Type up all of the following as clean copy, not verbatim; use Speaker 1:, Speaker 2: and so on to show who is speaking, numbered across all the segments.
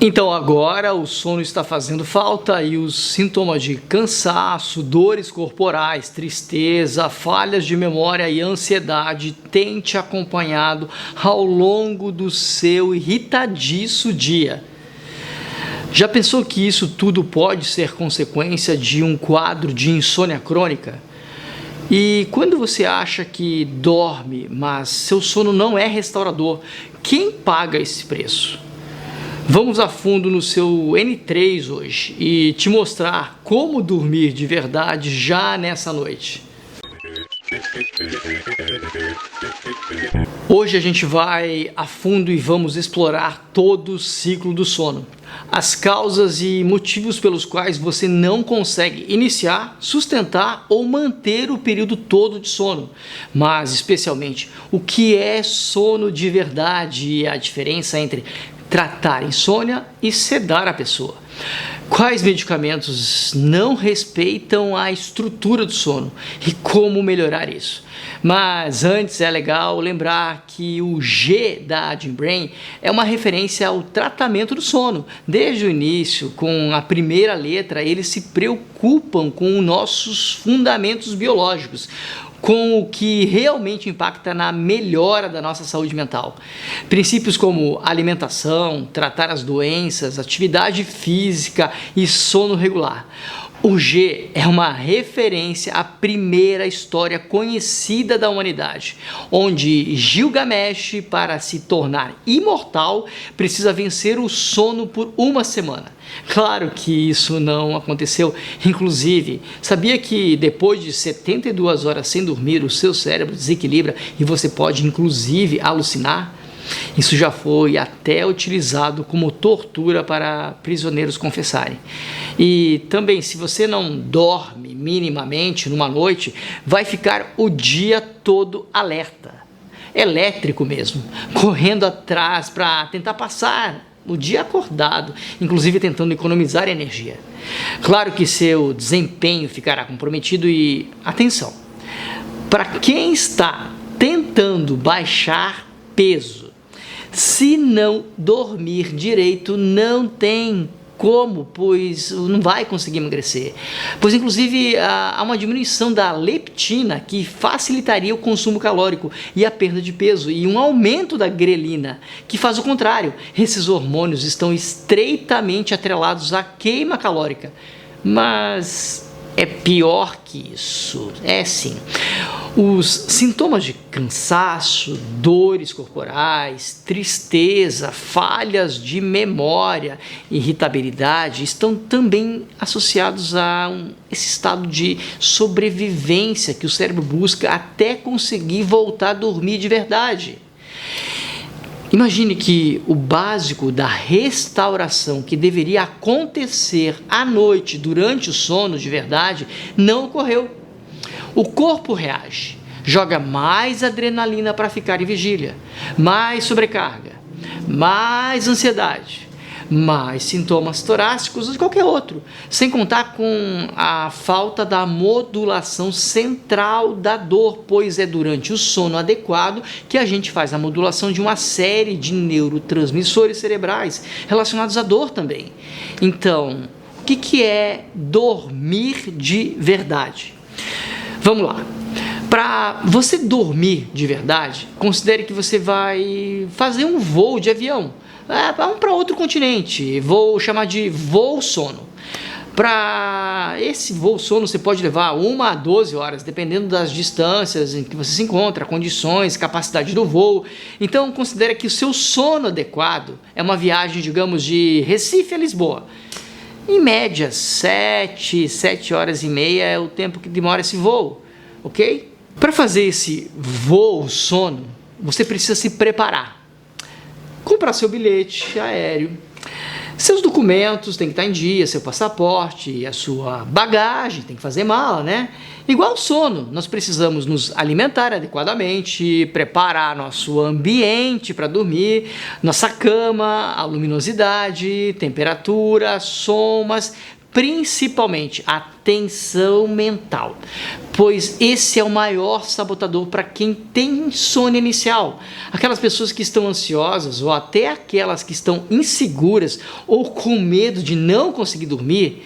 Speaker 1: Então agora o sono está fazendo falta e os sintomas de cansaço, dores corporais, tristeza, falhas de memória e ansiedade têm te acompanhado ao longo do seu irritadiço dia. Já pensou que isso tudo pode ser consequência de um quadro de insônia crônica? E quando você acha que dorme, mas seu sono não é restaurador, quem paga esse preço? Vamos a fundo no seu N3 hoje e te mostrar como dormir de verdade já nessa noite. Hoje a gente vai a fundo e vamos explorar todo o ciclo do sono. As causas e motivos pelos quais você não consegue iniciar, sustentar ou manter o período todo de sono. Mas, especialmente, o que é sono de verdade e a diferença entre tratar insônia e sedar a pessoa. Quais medicamentos não respeitam a estrutura do sono e como melhorar isso? Mas antes é legal lembrar que o G da Jim Brain é uma referência ao tratamento do sono. Desde o início, com a primeira letra, eles se preocupam com nossos fundamentos biológicos, com o que realmente impacta na melhora da nossa saúde mental. Princípios como alimentação, tratar as doenças, atividade física e sono regular. O G é uma referência à primeira história conhecida da humanidade, onde Gilgamesh, para se tornar imortal, precisa vencer o sono por uma semana. Claro que isso não aconteceu. Inclusive, sabia que depois de 72 horas sem dormir, o seu cérebro desequilibra e você pode, inclusive, alucinar? Isso já foi até utilizado como tortura para prisioneiros confessarem. E também, se você não dorme minimamente numa noite, vai ficar o dia todo alerta, elétrico mesmo, correndo atrás para tentar passar o dia acordado, inclusive tentando economizar energia. Claro que seu desempenho ficará comprometido e, atenção, para quem está tentando baixar peso, se não dormir direito, não tem como, pois não vai conseguir emagrecer. Pois, inclusive, há uma diminuição da leptina que facilitaria o consumo calórico e a perda de peso, e um aumento da grelina, que faz o contrário. Esses hormônios estão estreitamente atrelados à queima calórica. Mas é pior que isso. É sim. Os sintomas de cansaço, dores corporais, tristeza, falhas de memória, irritabilidade estão também associados a esse estado de sobrevivência que o cérebro busca até conseguir voltar a dormir de verdade. Imagine que o básico da restauração que deveria acontecer à noite durante o sono de verdade não ocorreu. O corpo reage, joga mais adrenalina para ficar em vigília, mais sobrecarga, mais ansiedade, mais sintomas torácicos ou de qualquer outro, sem contar com a falta da modulação central da dor, pois é durante o sono adequado que a gente faz a modulação de uma série de neurotransmissores cerebrais relacionados à dor também. Então, o que é dormir de verdade? Vamos lá. Para você dormir de verdade, considere que você vai fazer um voo de avião para outro continente. Vou chamar de voo sono. Para esse voo sono você pode levar 1 a 12 horas, dependendo das distâncias em que você se encontra, condições, capacidade do voo. Então considere que o seu sono adequado é uma viagem, digamos, de Recife a Lisboa. Em média, 7 horas e meia é o tempo que demora esse voo, ok? Para fazer esse voo sono, você precisa se preparar. Comprar seu bilhete aéreo, seus documentos têm que estar em dia, seu passaporte, a sua bagagem, tem que fazer mala, né? Igual ao sono, nós precisamos nos alimentar adequadamente, preparar nosso ambiente para dormir, nossa cama, a luminosidade, temperatura, som, mas principalmente a tensão mental, pois esse é o maior sabotador para quem tem insônia inicial. Aquelas pessoas que estão ansiosas ou até aquelas que estão inseguras ou com medo de não conseguir dormir,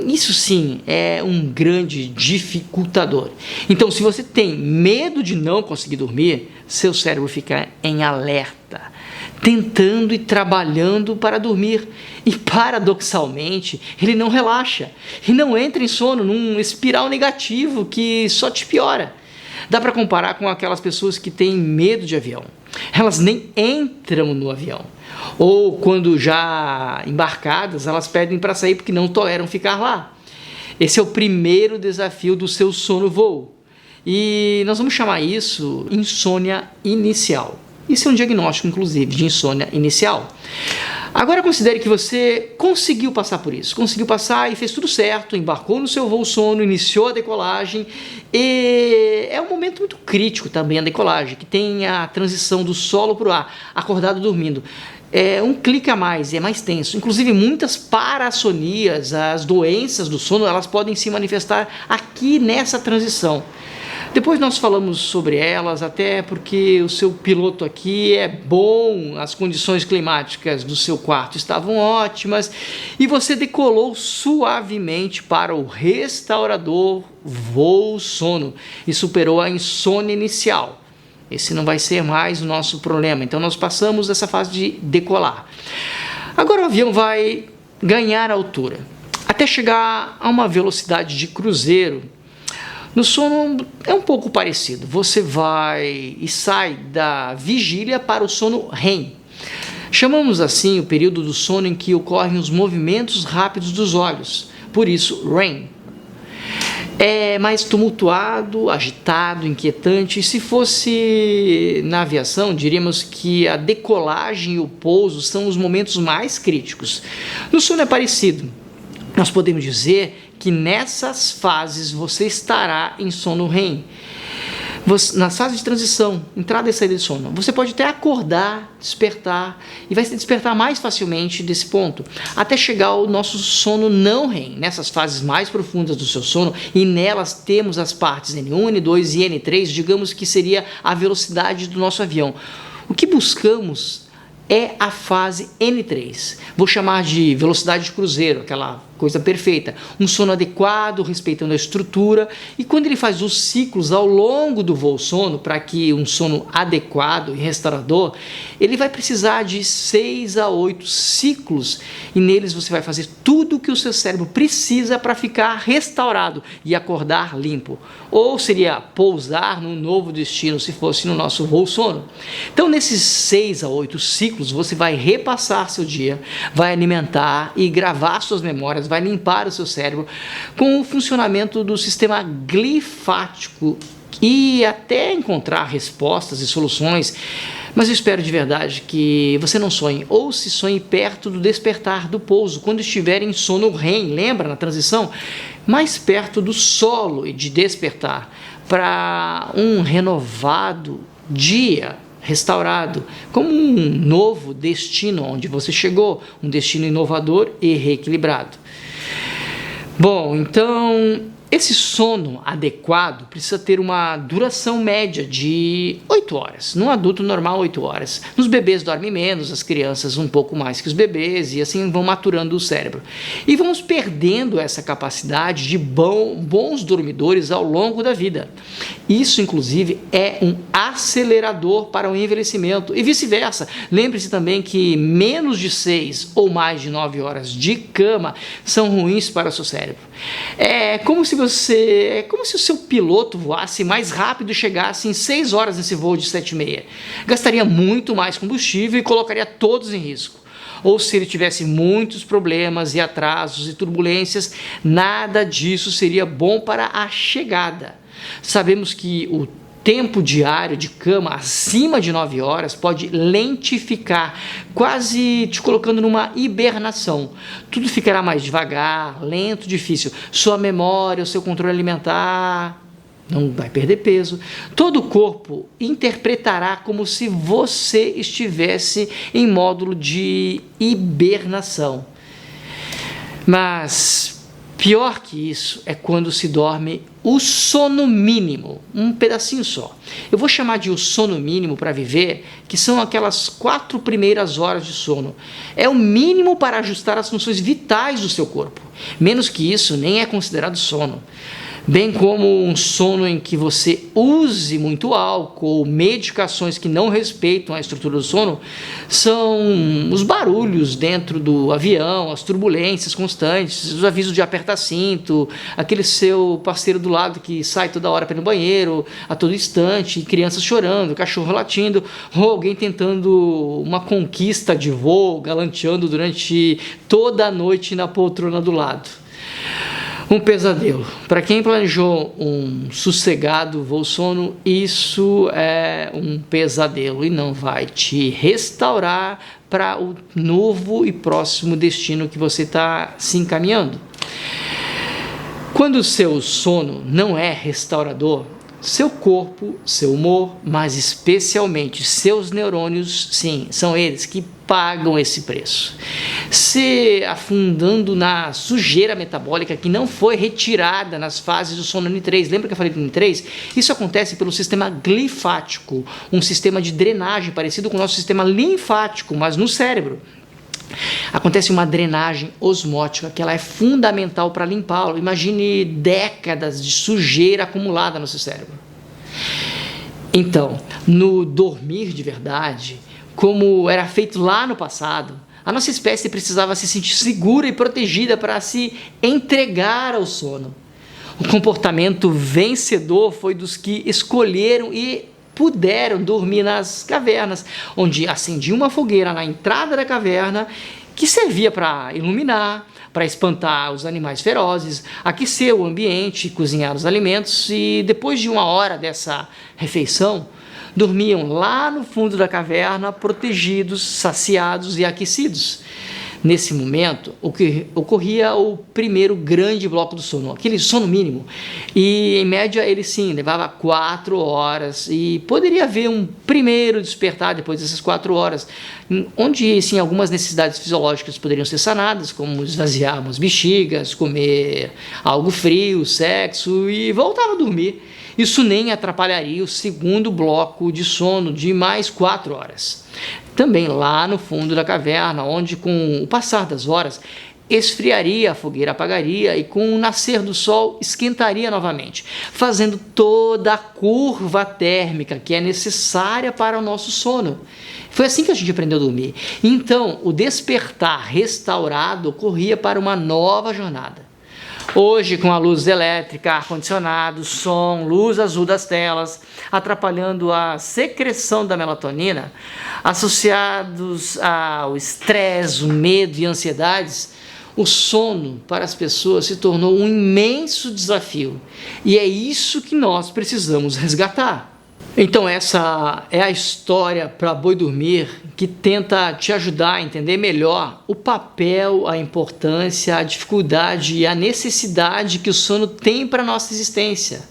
Speaker 1: isso sim é um grande dificultador. Então, se você tem medo de não conseguir dormir, seu cérebro fica em alerta, tentando e trabalhando para dormir. E paradoxalmente, ele não relaxa e não entra em sono, num espiral negativo que só te piora. Dá para comparar com aquelas pessoas que têm medo de avião. Elas nem entram no avião. Ou quando já embarcadas, elas pedem para sair porque não toleram ficar lá. Esse é o primeiro desafio do seu sono-voo. E nós vamos chamar isso insônia inicial. Isso é um diagnóstico, inclusive, de insônia inicial. Agora considere que você conseguiu passar por isso. Conseguiu passar e fez tudo certo, embarcou no seu voo sono, iniciou a decolagem. E é um momento muito crítico também a decolagem, que tem a transição do solo para o ar, acordado dormindo. É um clique a mais, é mais tenso. Inclusive, muitas parassonias, as doenças do sono, elas podem se manifestar aqui nessa transição. Depois nós falamos sobre elas, até porque o seu piloto aqui é bom, as condições climáticas do seu quarto estavam ótimas e você decolou suavemente para o restaurador voo sono e superou a insônia inicial. Esse não vai ser mais o nosso problema, então nós passamos essa fase de decolar. Agora o avião vai ganhar altura, até chegar a uma velocidade de cruzeiro. No sono é um pouco parecido. Você vai e sai da vigília para o sono REM. Chamamos assim o período do sono em que ocorrem os movimentos rápidos dos olhos. Por isso, REM. É mais tumultuado, agitado, inquietante. E se fosse na aviação, diríamos que a decolagem e o pouso são os momentos mais críticos. No sono é parecido. Nós podemos dizer que nessas fases você estará em sono REM. Nas fases de transição, entrada e saída de sono, você pode até acordar, despertar, e vai se despertar mais facilmente desse ponto, até chegar ao nosso sono não REM, nessas fases mais profundas do seu sono, e nelas temos as partes N1, N2 e N3, digamos que seria a velocidade do nosso avião. O que buscamos é a fase N3. Vou chamar de velocidade de cruzeiro, aquela coisa perfeita. Um sono adequado, respeitando a estrutura. E quando ele faz os ciclos ao longo do voo sono, para que um sono adequado e restaurador, ele vai precisar de 6 a 8 ciclos. E neles você vai fazer tudo o que o seu cérebro precisa para ficar restaurado e acordar limpo. Ou seria pousar num novo destino, se fosse no nosso voo sono. Então, nesses 6 a 8 ciclos, você vai repassar seu dia, vai alimentar e gravar suas memórias, vai limpar o seu cérebro com o funcionamento do sistema glifático e até encontrar respostas e soluções. Mas eu espero de verdade que você não sonhe, ou se sonhe perto do despertar do pouso, quando estiver em sono REM, lembra na transição? Mais perto do solo e de despertar, para um renovado dia restaurado, como um novo destino onde você chegou, um destino inovador e reequilibrado. Bom, então esse sono adequado precisa ter uma duração média de 8 horas. Num adulto normal, 8 horas. Nos bebês dormem menos, as crianças um pouco mais que os bebês, e assim vão maturando o cérebro. E vamos perdendo essa capacidade de bons dormidores ao longo da vida. Isso, inclusive, é um acelerador para o envelhecimento e vice-versa. Lembre-se também que menos de 6 ou mais de 9 horas de cama são ruins para o seu cérebro. É como se o seu piloto voasse mais rápido e chegasse em 6 horas nesse voo de 7h30. Gastaria muito mais combustível e colocaria todos em risco. Ou se ele tivesse muitos problemas e atrasos e turbulências, nada disso seria bom para a chegada. Sabemos que o tempo diário de cama acima de 9 horas pode lentificar, quase te colocando numa hibernação. Tudo ficará mais devagar, lento, difícil. Sua memória, o seu controle alimentar não vai perder peso. Todo o corpo interpretará como se você estivesse em módulo de hibernação. Mas pior que isso é quando se dorme o sono mínimo, um pedacinho só. Eu vou chamar de o sono mínimo para viver, que são aquelas 4 primeiras horas de sono. É o mínimo para ajustar as funções vitais do seu corpo. Menos que isso nem é considerado sono. Bem como um sono em que você use muito álcool ou medicações que não respeitam a estrutura do sono, são os barulhos dentro do avião, as turbulências constantes, os avisos de apertar cinto, aquele seu parceiro do lado que sai toda hora para ir no banheiro, a todo instante, crianças chorando, cachorro latindo, ou alguém tentando uma conquista de voo, galanteando durante toda a noite na poltrona do lado. Um pesadelo. Para quem planejou um sossegado voo sono, isso é um pesadelo e não vai te restaurar para o novo e próximo destino que você está se encaminhando. Quando o seu sono não é restaurador, seu corpo, seu humor, mas especialmente seus neurônios, sim, são eles que pagam esse preço. Se afundando na sujeira metabólica que não foi retirada nas fases do sono N3. Lembra que eu falei do N3? Isso acontece pelo sistema glifático, um sistema de drenagem parecido com o nosso sistema linfático, mas no cérebro. Acontece uma drenagem osmótica que ela é fundamental para limpá-lo. Imagine décadas de sujeira acumulada no seu cérebro. Então, no dormir de verdade, como era feito lá no passado, a nossa espécie precisava se sentir segura e protegida para se entregar ao sono. O comportamento vencedor foi dos que escolheram e puderam dormir nas cavernas, onde acendia uma fogueira na entrada da caverna que servia para iluminar, para espantar os animais ferozes, aquecer o ambiente, cozinhar os alimentos e depois de 1 hora dessa refeição, dormiam lá no fundo da caverna, protegidos, saciados e aquecidos. Nesse momento, ocorria o primeiro grande bloco do sono, aquele sono mínimo. E, em média, ele sim, levava 4 horas e poderia haver um primeiro despertar depois dessas 4 horas, onde, sim, algumas necessidades fisiológicas poderiam ser sanadas, como esvaziar umas bexigas, comer algo frio, sexo e voltar a dormir. Isso nem atrapalharia o segundo bloco de sono de mais 4 horas. Também lá no fundo da caverna, onde com o passar das horas esfriaria, a fogueira apagaria e com o nascer do sol esquentaria novamente, fazendo toda a curva térmica que é necessária para o nosso sono. Foi assim que a gente aprendeu a dormir. Então, o despertar restaurado ocorria para uma nova jornada. Hoje, com a luz elétrica, ar-condicionado, som, luz azul das telas, atrapalhando a secreção da melatonina, associados ao estresse, o medo e ansiedades, o sono para as pessoas se tornou um imenso desafio. E é isso que nós precisamos resgatar. Então essa é a história para Boi Dormir, que tenta te ajudar a entender melhor o papel, a importância, a dificuldade e a necessidade que o sono tem para a nossa existência.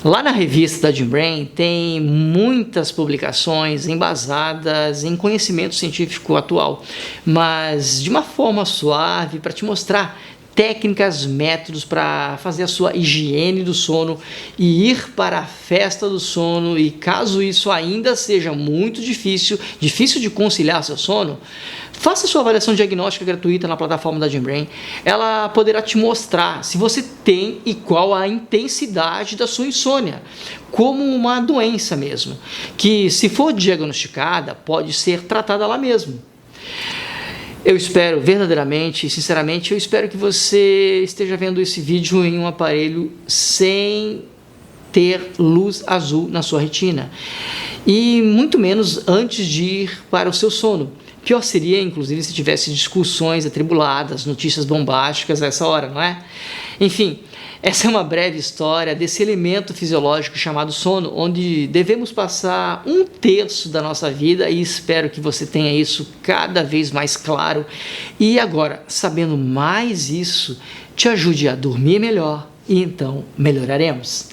Speaker 1: Lá na revista da Gym Brain tem muitas publicações embasadas em conhecimento científico atual, mas de uma forma suave para te mostrar técnicas, métodos para fazer a sua higiene do sono e ir para a festa do sono. E caso isso ainda seja muito difícil de conciliar seu sono, faça sua avaliação diagnóstica gratuita na plataforma da Gym Brain. Ela poderá te mostrar se você tem e qual a intensidade da sua insônia, como uma doença mesmo, que se for diagnosticada pode ser tratada lá mesmo. Eu espero verdadeiramente, sinceramente, eu espero que você esteja vendo esse vídeo em um aparelho sem ter luz azul na sua retina e muito menos antes de ir para o seu sono. Pior seria, inclusive, se tivesse discussões atribuladas, notícias bombásticas a essa hora, não é? Enfim, essa é uma breve história desse elemento fisiológico chamado sono, onde devemos passar 1/3 da nossa vida, e espero que você tenha isso cada vez mais claro. E agora, sabendo mais isso, te ajude a dormir melhor e então melhoraremos.